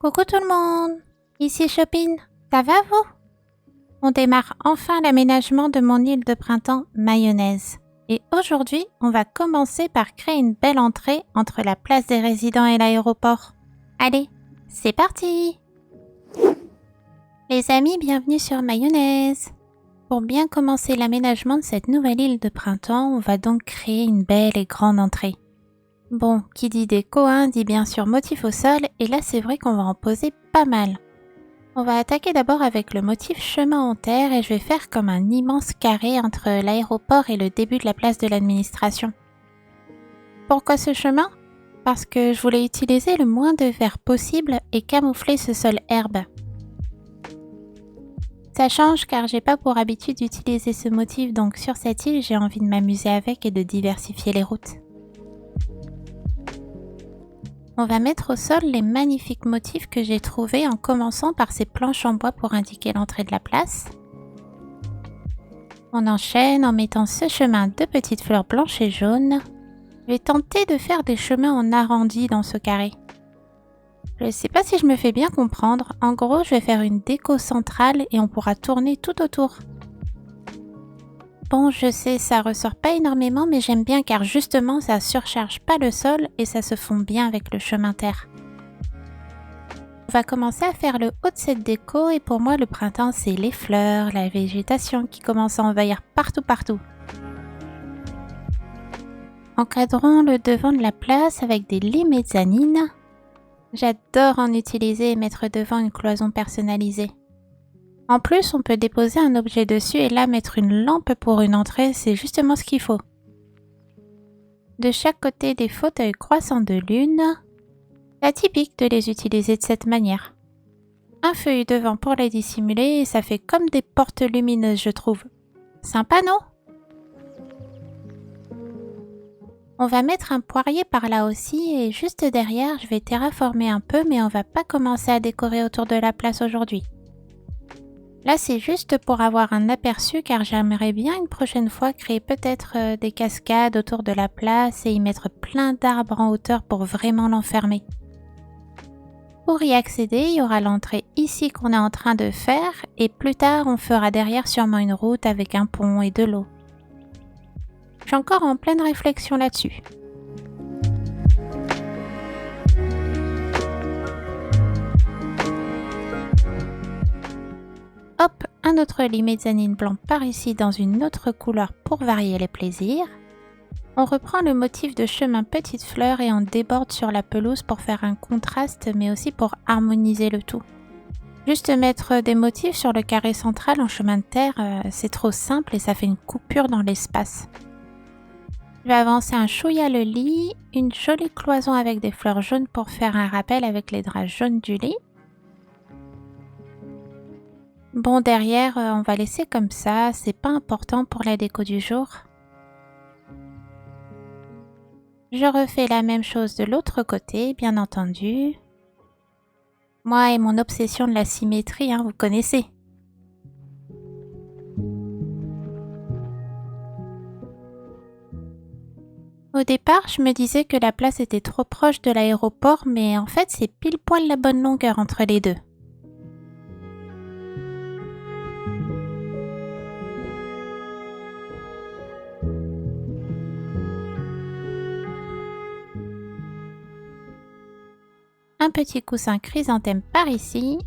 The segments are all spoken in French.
Coucou tout le monde, ici Chopin, ça va vous? On démarre enfin l'aménagement de mon île de printemps Mayonnaise. Et aujourd'hui, on va commencer par créer une belle entrée entre la place des résidents et l'aéroport. Allez, c'est parti! Les amis, bienvenue sur Mayonnaise. Pour bien commencer l'aménagement de cette nouvelle île de printemps, on va donc créer une belle et grande entrée. Bon, qui dit déco, dit bien sûr motif au sol, et là c'est vrai qu'on va en poser pas mal. On va attaquer d'abord avec le motif chemin en terre et je vais faire comme un immense carré entre l'aéroport et le début de la place de l'administration. Pourquoi ce chemin? Parce que je voulais utiliser le moins de verre possible et camoufler ce sol herbe. Ça change car j'ai pas pour habitude d'utiliser ce motif, donc sur cette île j'ai envie de m'amuser avec et de diversifier les routes. On va mettre au sol les magnifiques motifs que j'ai trouvés en commençant par ces planches en bois pour indiquer l'entrée de la place. On enchaîne en mettant ce chemin de petites fleurs blanches et jaunes. Je vais tenter de faire des chemins en arrondi dans ce carré. Je ne sais pas si je me fais bien comprendre. En gros, je vais faire une déco centrale et on pourra tourner tout autour. Bon, je sais, ça ressort pas énormément, mais j'aime bien car justement, ça surcharge pas le sol et ça se fond bien avec le chemin terre. On va commencer à faire le haut de cette déco et pour moi, le printemps, c'est les fleurs, la végétation qui commence à envahir partout. Encadrons le devant de la place avec des lits mezzanines. J'adore en utiliser et mettre devant une cloison personnalisée. En plus, on peut déposer un objet dessus et là mettre une lampe pour une entrée, c'est justement ce qu'il faut. De chaque côté des fauteuils croissants de lune, c'est typique de les utiliser de cette manière. Un feuille devant pour les dissimuler et ça fait comme des portes lumineuses, je trouve. Sympa, non? On va mettre un poirier par là aussi et juste derrière, je vais terraformer un peu mais on va pas commencer à décorer autour de la place aujourd'hui. Là, c'est juste pour avoir un aperçu car j'aimerais bien une prochaine fois créer peut-être des cascades autour de la place et y mettre plein d'arbres en hauteur pour vraiment l'enfermer. Pour y accéder, il y aura l'entrée ici qu'on est en train de faire et plus tard, on fera derrière sûrement une route avec un pont et de l'eau. Je suis encore en pleine réflexion là-dessus. Hop, un autre lit mezzanine blanc par ici dans une autre couleur pour varier les plaisirs. On reprend le motif de chemin petite fleur et on déborde sur la pelouse pour faire un contraste mais aussi pour harmoniser le tout. Juste mettre des motifs sur le carré central en chemin de terre, c'est trop simple et ça fait une coupure dans l'espace. Je vais avancer un chouïa le lit, une jolie cloison avec des fleurs jaunes pour faire un rappel avec les draps jaunes du lit. Bon, derrière, on va laisser comme ça, c'est pas important pour la déco du jour. Je refais la même chose de l'autre côté, bien entendu. Moi et mon obsession de la symétrie, vous connaissez. Au départ, je me disais que la place était trop proche de l'aéroport, mais en fait, c'est pile poil la bonne longueur entre les deux. Un petit coussin chrysanthème par ici.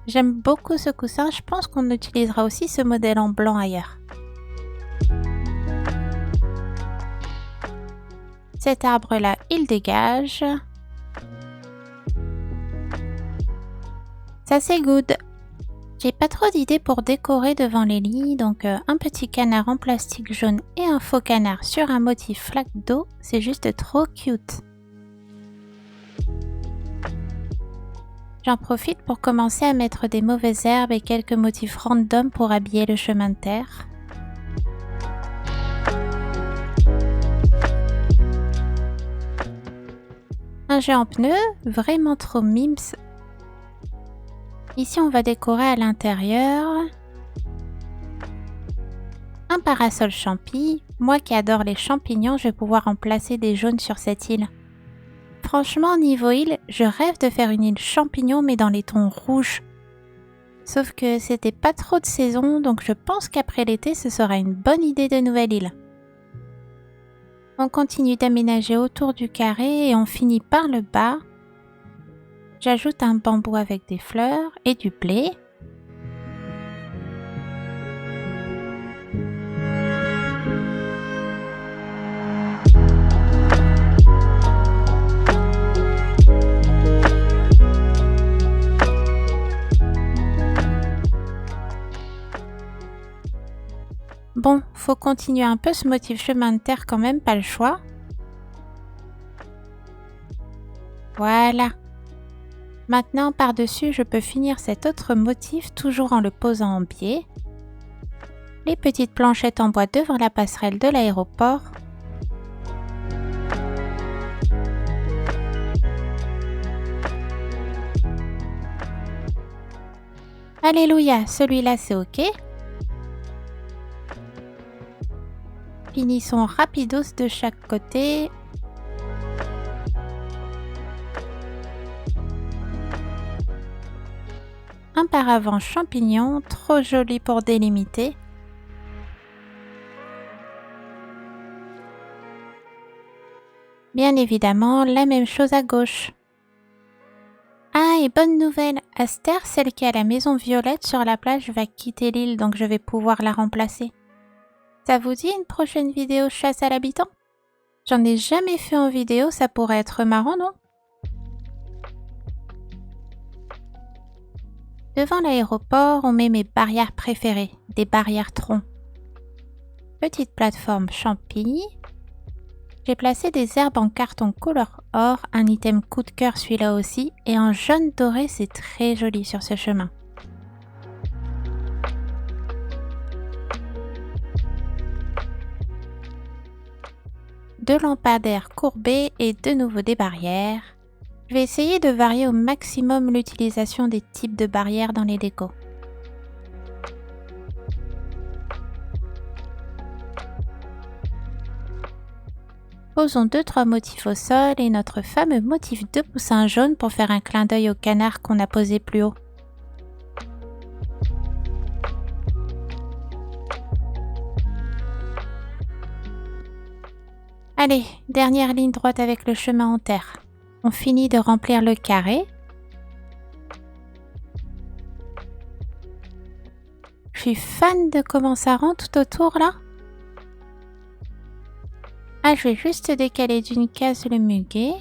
J'aime beaucoup ce coussin, je pense qu'on utilisera aussi ce modèle en blanc ailleurs. Cet arbre-là, il dégage. Ça c'est good. J'ai pas trop d'idées pour décorer devant les lits, donc un petit canard en plastique jaune et un faux canard sur un motif flaque d'eau, c'est juste trop cute. J'en profite pour commencer à mettre des mauvaises herbes et quelques motifs random pour habiller le chemin de terre. Un jeu en pneu, vraiment trop mimes. Ici, on va décorer à l'intérieur. Un parasol champi. Moi qui adore les champignons, je vais pouvoir en placer des jaunes sur cette île. Franchement, niveau île, je rêve de faire une île champignon mais dans les tons rouges. Sauf que c'était pas trop de saison, donc je pense qu'après l'été, ce sera une bonne idée de nouvelle île. On continue d'aménager autour du carré et on finit par le bas. J'ajoute un bambou avec des fleurs et du blé. Bon, faut continuer un peu ce motif chemin de terre quand même, pas le choix. Voilà. Maintenant, par-dessus, je peux finir cet autre motif toujours en le posant en biais. Les petites planchettes en bois devant la passerelle de l'aéroport. Alléluia, celui-là c'est ok. Finissons rapidos de chaque côté. Un paravent champignon, trop joli pour délimiter. Bien évidemment, la même chose à gauche. Ah, et bonne nouvelle, Aster, celle qui a la maison violette sur la plage, va quitter l'île, donc je vais pouvoir la remplacer. Ça vous dit une prochaine vidéo chasse à l'habitant? J'en ai jamais fait en vidéo, ça pourrait être marrant, non? Devant l'aéroport, on met mes barrières préférées, des barrières troncs. Petite plateforme champi. J'ai placé des herbes en carton couleur or, un item coup de cœur celui-là aussi, et en jaune doré, c'est très joli sur ce chemin. Deux lampadaires courbés et de nouveau des barrières. Je vais essayer de varier au maximum l'utilisation des types de barrières dans les décos. Posons 2-3 motifs au sol et notre fameux motif de poussin jaune pour faire un clin d'œil au canard qu'on a posé plus haut. Allez, dernière ligne droite avec le chemin en terre. On finit de remplir le carré. Je suis fan de comment ça rend tout autour là. Ah, je vais juste décaler d'une case le muguet.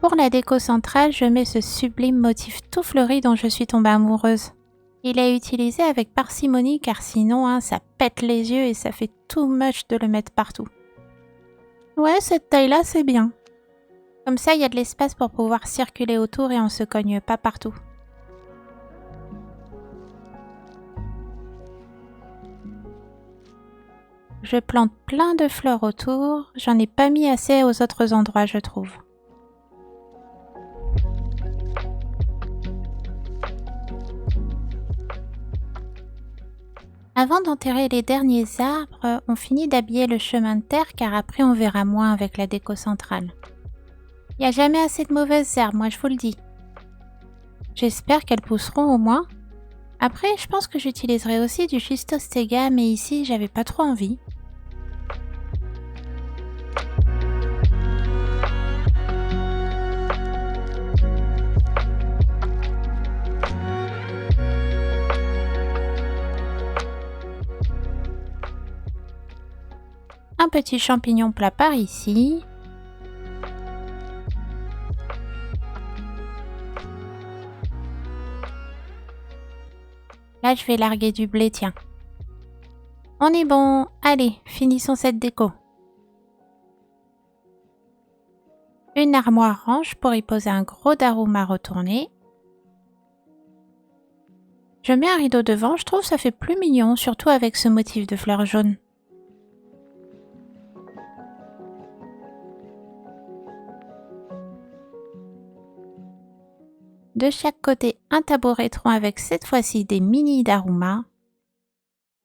Pour la déco centrale, je mets ce sublime motif tout fleuri dont je suis tombée amoureuse. Il est utilisé avec parcimonie car sinon, ça pète les yeux et ça fait too much de le mettre partout. Ouais, cette taille-là, c'est bien. Comme ça, il y a de l'espace pour pouvoir circuler autour et on se cogne pas partout. Je plante plein de fleurs autour, j'en ai pas mis assez aux autres endroits, je trouve. Avant d'enterrer les derniers arbres, on finit d'habiller le chemin de terre car après on verra moins avec la déco centrale. Il n'y a jamais assez de mauvaises herbes, moi je vous le dis. J'espère qu'elles pousseront au moins. Après, je pense que j'utiliserai aussi du schistostega, mais ici j'avais pas trop envie. Un petit champignon plat par ici. Là, je vais larguer du blé, tiens. On est bon. Allez, finissons cette déco. Une armoire range pour y poser un gros daruma retourné. Je mets un rideau devant, je trouve ça fait plus mignon, surtout avec ce motif de fleurs jaunes. De chaque côté, un tabouret tronc avec cette fois-ci des mini daruma.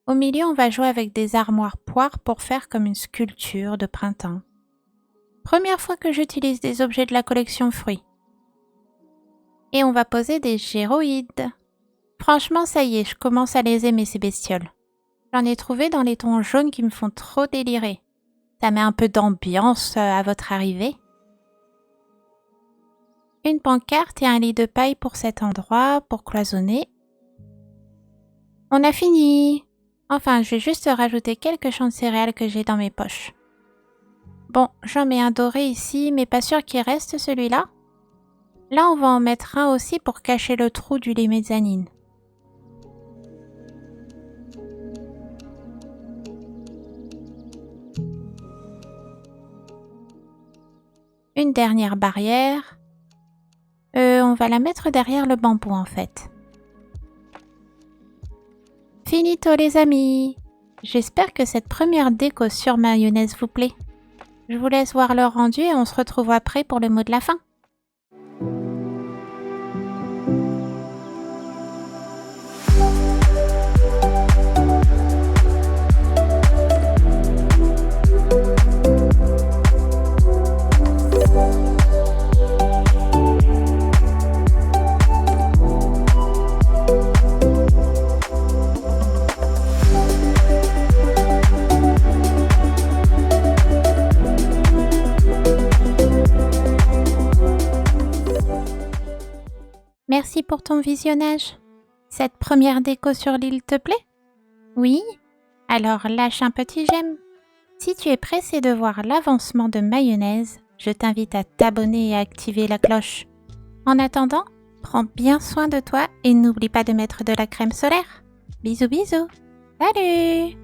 Au milieu, on va jouer avec des armoires poires pour faire comme une sculpture de printemps. Première fois que j'utilise des objets de la collection fruits. Et on va poser des géroïdes. Franchement, ça y est, je commence à les aimer ces bestioles. J'en ai trouvé dans les tons jaunes qui me font trop délirer. Ça met un peu d'ambiance à votre arrivée. Une pancarte et un lit de paille pour cet endroit, pour cloisonner. On a fini. Enfin, je vais juste rajouter quelques champs de céréales que j'ai dans mes poches. Bon, j'en mets un doré ici, mais pas sûr qu'il reste celui-là. Là, on va en mettre un aussi pour cacher le trou du lit mezzanine. Une dernière barrière. On va la mettre derrière le bambou en fait. Finito les amis! J'espère que cette première déco sur mayonnaise vous plaît. Je vous laisse voir le rendu et on se retrouve après pour le mot de la fin. Merci pour ton visionnage. Cette première déco sur l'île te plaît? Oui? Alors lâche un petit j'aime. Si tu es pressé de voir l'avancement de mayonnaise, je t'invite à t'abonner et à activer la cloche. En attendant, prends bien soin de toi et n'oublie pas de mettre de la crème solaire. Bisous bisous. Salut!